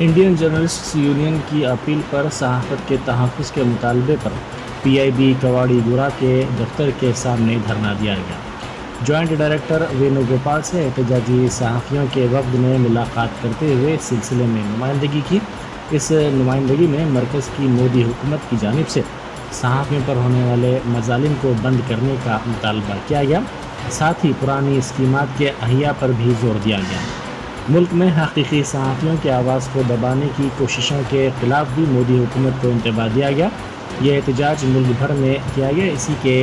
Indian journalists union की appeal पर सहाफ़त के तहफ़्फ़ुज़ के मुतालबे पर पीआईबी कवाड़ीगुड़ा के दफ्तर के सामने धरना दिया गया। जॉइंट डायरेक्टर वेणुगोपाल से एहतजाजी सहाफ़ियों के वफ़द ने मुलाकात करते हुए इस सिलसिले में नुमाइंदगी की। इस नुमाइंदगी में मरकज़ की मोदी हुकूमत की जानिब से सहाफ़ियों पर होने वाले मज़ालिम को बंद करने का मुतालबा किया गया। साथ ही पुरानी स्कीमात के अहिया पर भी जोर दिया गया। मुल्क में हकीकी सहाफ़ियों की आवाज़ को दबाने की कोशिशों के ख़िलाफ़ भी मोदी हुकूमत को इंतबाह दिया गया। ये एहतजाज मुल्क भर में किया गया। इसी के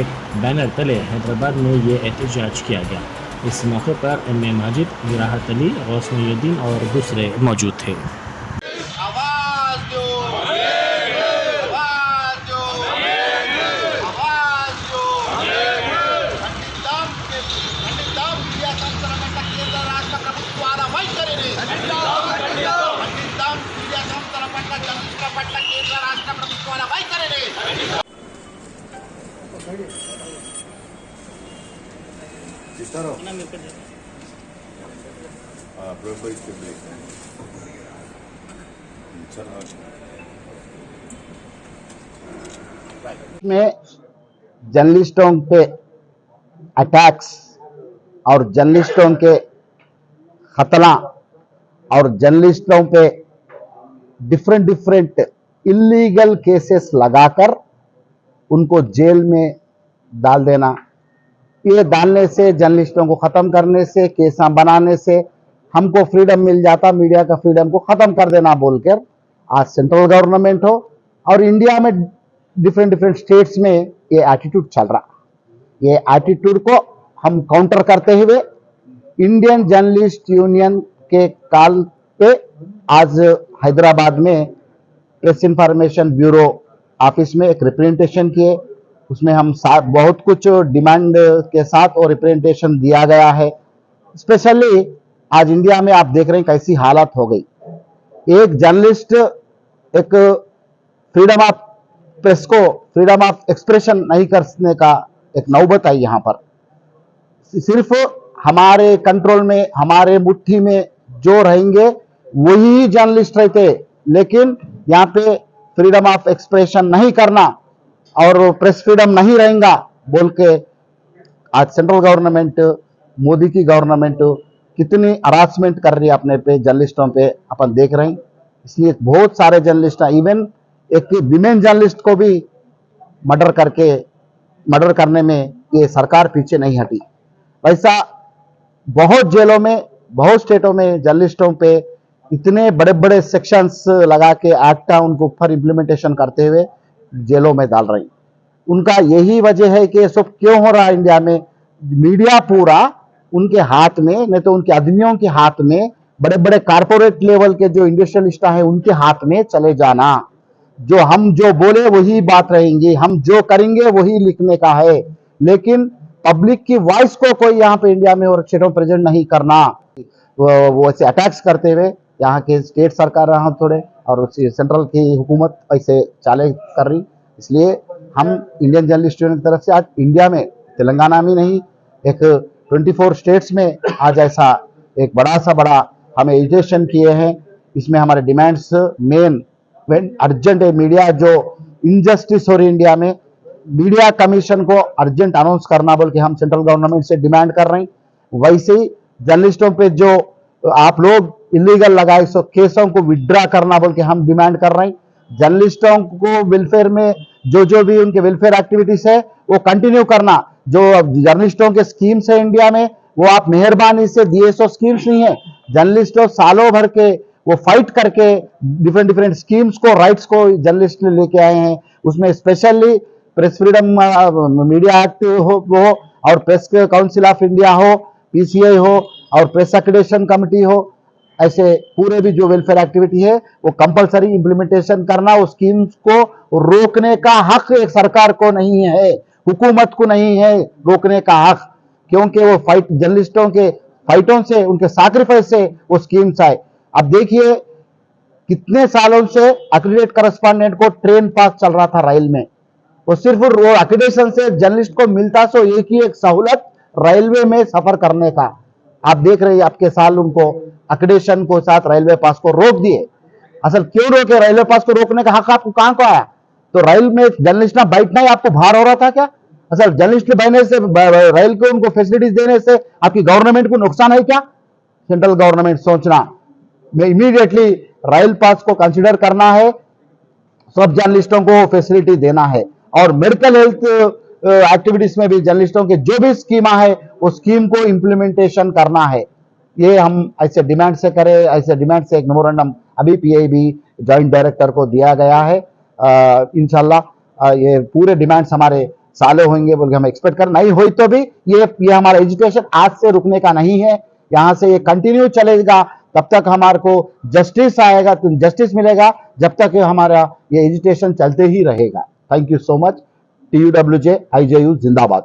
बैनर तले हैदराबाद में ये एहतजाज किया गया। इस मौके पर एम.ए. माजिद, राहत अली, गौस मुहीउद्दीन और दूसरे मौजूद थे। आवाज दो, आवाज दो, आवाज दो। खंडिताम मीडिया संस्थांना केंद्र राष्ट्र ప్రభుత్వాల వైఖరిని ఖండితాం మీడియా సంస్థల పట్ల జర్నలిస్టుల పట్ల కేంద్ర రాష్ట్ర ప్రభుత్వాల వైఖరిని में जर्नलिस्टों पे अटैक्स और जर्नलिस्टों के खतरा और जर्नलिस्टों पे डिफरेंट इलीगल केसेस लगाकर उनको जेल में डाल देना, ये डालने से, जर्नलिस्टों को ख़त्म करने से, केसा बनाने से हमको फ्रीडम मिल जाता, मीडिया का फ्रीडम को ख़त्म कर देना बोलकर आज सेंट्रल गवर्नमेंट हो और इंडिया में डिफरेंट स्टेट्स में ये एटीट्यूड चल रहा। ये एटीट्यूड को हम काउंटर करते हुए इंडियन जर्नलिस्ट यूनियन के काल पे आज हैदराबाद में प्रेस इंफॉर्मेशन ब्यूरो ऑफिस में एक रिप्रेजेंटेशन किए। उसमें हम बहुत कुछ डिमांड के साथ और रिप्रेजेंटेशन दिया गया है। स्पेशली आज इंडिया में आप देख रहे हैं कैसी हालत हो गई। एक जर्नलिस्ट एक फ्रीडम ऑफ प्रेस को, फ्रीडम ऑफ एक्सप्रेशन नहीं करने का एक नौबत आई। यहाँ पर सिर्फ हमारे कंट्रोल में, हमारे मुट्ठी में जो रहेंगे वही जर्नलिस्ट रहते, लेकिन यहाँ पे फ्रीडम ऑफ एक्सप्रेशन नहीं करना और प्रेस फ्रीडम नहीं रहेगा बोल के आज सेंट्रल गवर्नमेंट, मोदी की गवर्नमेंट कितनी हरासमेंट कर रही है अपने पे, जर्नलिस्टों पे अपन देख रहे हैं। इसलिए बहुत सारे जर्नलिस्ट, इवन एक विमेन जर्नलिस्ट को भी मर्डर करने में ये सरकार पीछे नहीं हटी। वैसा बहुत जेलों में, बहुत स्टेटों में जर्नलिस्टों पे इतने बड़े बड़े सेक्शंस लगा के एक्ट उनको ऊपर इम्प्लीमेंटेशन करते हुए जेलों में डाल रही। उनका यही वजह है कि ये सब क्यों हो रहा है इंडिया में। मीडिया पूरा उनके हाथ में, नहीं तो उनके आदमियों के हाथ में, बड़े बड़े कारपोरेट लेवल के जो इंडस्ट्रियलिस्ट हैं उनके हाथ में चले जाना। हम जो बोले वही बात रहेंगी, हम जो करेंगे वही लिखने का है, लेकिन पब्लिक की वॉइस को कोई यहाँ पे इंडिया में और स्टेटों प्रेजेंट नहीं करना। वो ऐसे अटैक्स करते हुए यहाँ के स्टेट सरकार रहा थोड़े और सेंट्रल की हुकूमत ऐसे चाले कर रही। इसलिए हम इंडियन जर्नलिस्ट यूनियन की तरफ से आज इंडिया में, तेलंगाना में नहीं, एक 24 स्टेट्स में आज ऐसा एक बड़ा हमें एजिटेशन किए हैं। इसमें हमारे डिमांड्स मेन अर्जेंट है। मीडिया जो इनजस्टिस हो रही इंडिया में, मीडिया कमीशन को अर्जेंट अनाउंस करना बोल के हम सेंट्रल गवर्नमेंट से डिमांड कर रहे हैं। वैसे ही जर्नलिस्टों पे जो आप लोग इलीगल लगाए सो केसों को विड्रा करना बोल के हम डिमांड कर रहे हैं। जर्नलिस्टों को वेलफेयर में जो भी उनके वेलफेयर एक्टिविटीज है वो कंटिन्यू करना। जो जर्नलिस्टों के स्कीम्स है इंडिया में, वो आप मेहरबानी से दिए सो स्कीम्स नहीं है। जर्नलिस्टों सालों भर के वो फाइट करके डिफरेंट स्कीम्स को, राइट्स को जर्नलिस्ट लेके आए हैं। उसमें specially press freedom media act हो और प्रेस काउंसिल ऑफ इंडिया हो, पीसीआई हो और प्रेस एक्रेडिटेशन कमेटी हो, ऐसे पूरे भी जो वेलफेयर एक्टिविटी है वो कंपलसरी इंप्लीमेंटेशन करना। उस स्कीम्स को रोकने का हक एक सरकार को नहीं है, हुकूमत को नहीं है रोकने का हक, क्योंकि वो फाइट, जर्नलिस्टों के फाइटों से, उनके सैक्रिफाइस से वो स्कीम्स आए। अब देखिए कितने सालों से एक्रेडिटेड करस्पॉन्डेंट को ट्रेन पास चल रहा था रेल में, वो सिर्फ वो एक्रेडिटेशन से जर्नलिस्ट को मिलता सो एक ही एक सहूलत रेलवे में सफर करने का। आप देख रहे हैं आपके साल उनको एक्रेडिटेशन को साथ रेलवे पास को रोक दिए। असल क्यों रोके? रेलवे पास को रोकने का हक आपको कहां को आया? तो रेल में जर्नलिस्ट ना बैठना ही आपको भार हो रहा था क्या? असल जर्नलिस्ट बैठने से, रेल को उनको फैसिलिटीज देने से आपकी गवर्नमेंट को नुकसान है क्या? सेंट्रल गवर्नमेंट सोचना, इमीडिएटली रेल पास को कंसिडर करना है, सब जर्नलिस्टों को फैसिलिटी देना है, और मेडिकल हेल्थ एक्टिविटीज में भी जर्नलिस्टों के जो भी स्कीमा है वो स्कीम को इंप्लीमेंटेशन करना है। ये हम ऐसे डिमांड से करें, ऐसे डिमांड से एक मेमोरेंडम अभी पीआईबी जॉइंट डायरेक्टर को दिया गया है। इंशाल्लाह ये पूरे डिमांड्स हमारे साले होंगे बोल के हम एक्सपेक्ट कर, नहीं हुई तो भी ये हमारा एजुकेशन आज से रुकने का नहीं है, यहाँ से ये कंटिन्यू चलेगा तब तक हमारे को जस्टिस आएगा, तो जस्टिस मिलेगा, जब तक हमारा ये एजुकेशन चलते ही रहेगा। Thank you so much. TUWJ IJU जिंदाबाद।